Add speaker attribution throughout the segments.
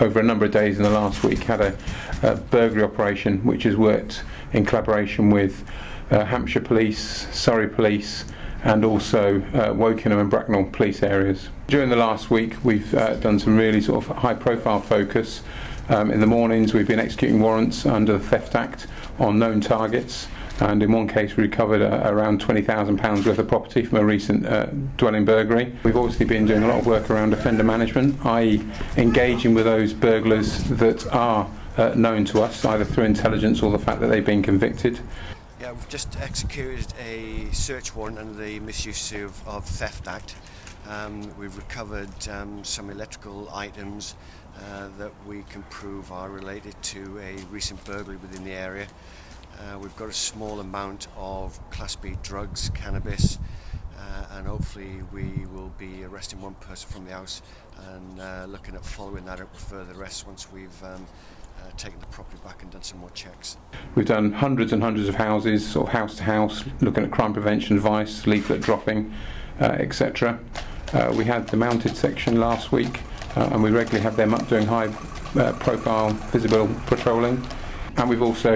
Speaker 1: over a number of days in the last week, had a burglary operation which has worked in collaboration with Hampshire Police, Surrey Police, and also Wokingham and Bracknell police areas. During the last week we've done some really sort of high profile focus. In the mornings we've been executing warrants under the Theft Act on known targets, and in one case we recovered around £20,000 worth of property from a recent dwelling burglary. We've obviously been doing a lot of work around offender management, i.e. engaging with those burglars that are known to us, either through intelligence or the fact that they've been convicted.
Speaker 2: Yeah, we've just executed a search warrant under the Misuse of Theft Act. We've recovered some electrical items that we can prove are related to a recent burglary within the area. We've got a small amount of Class B drugs, cannabis, and hopefully we will be arresting one person from the house and looking at following that up with further arrests once we've taken the property back and done some more checks.
Speaker 1: We've done hundreds and hundreds of houses, sort of house to house, looking at crime prevention advice, leaflet dropping, etc. We had the mounted section last week, and we regularly have them up doing high profile visible patrolling. And we've also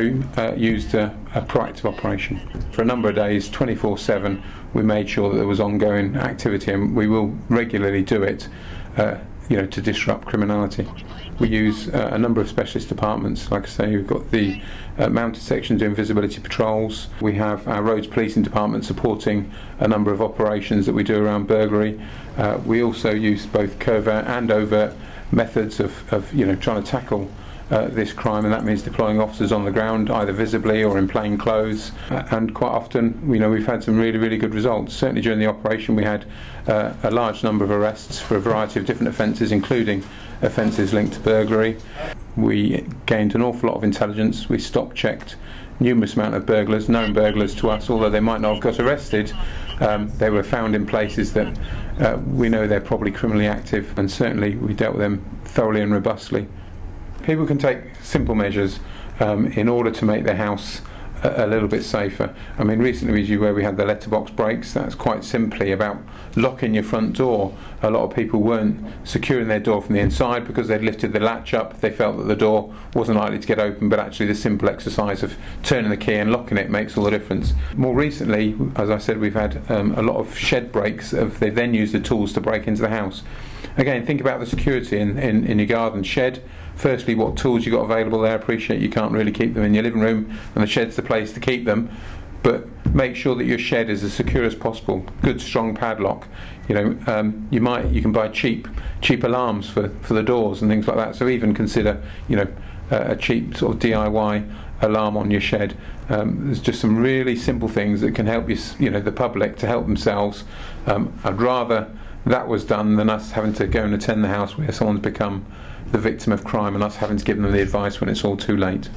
Speaker 1: used a proactive operation. For a number of days, 24/7, we made sure that there was ongoing activity, and we will regularly do it to disrupt criminality. We use a number of specialist departments. Like I say, we've got the mounted section doing visibility patrols. We have our roads policing department supporting a number of operations that we do around burglary. We also use both covert and overt methods of trying to tackle this crime, and that means deploying officers on the ground, either visibly or in plain clothes. And quite often, we've had some really good results. Certainly during the operation, we had a large number of arrests for a variety of different offences, including offences linked to burglary. We gained an awful lot of intelligence. We stop-checked numerous amount of burglars, known burglars to us, although they might not have got arrested. They were found in places that we know they're probably criminally active, and certainly we dealt with them thoroughly and robustly. People can take simple measures in order to make their house a little bit safer. I mean, recently where we had the letterbox breaks, that's quite simply about locking your front door. A lot of people weren't securing their door from the inside because they'd lifted the latch up. They felt that the door wasn't likely to get open, but actually the simple exercise of turning the key and locking it makes all the difference. More recently, as I said, we've had a lot of shed breaks. They then used the tools to break into the house. Again, think about the security in your garden shed. Firstly, what tools you got available there. Appreciate you can't really keep them in your living room, and the shed's the place to keep them. But make sure that your shed is as secure as possible. Good, strong padlock. You can buy cheap alarms for the doors and things like that. So even consider a cheap sort of DIY alarm on your shed. There's just some really simple things that can help the public to help themselves. I'd rather that was done than us having to go and attend the house where someone's become the victim of crime and us having to give them the advice when it's all too late.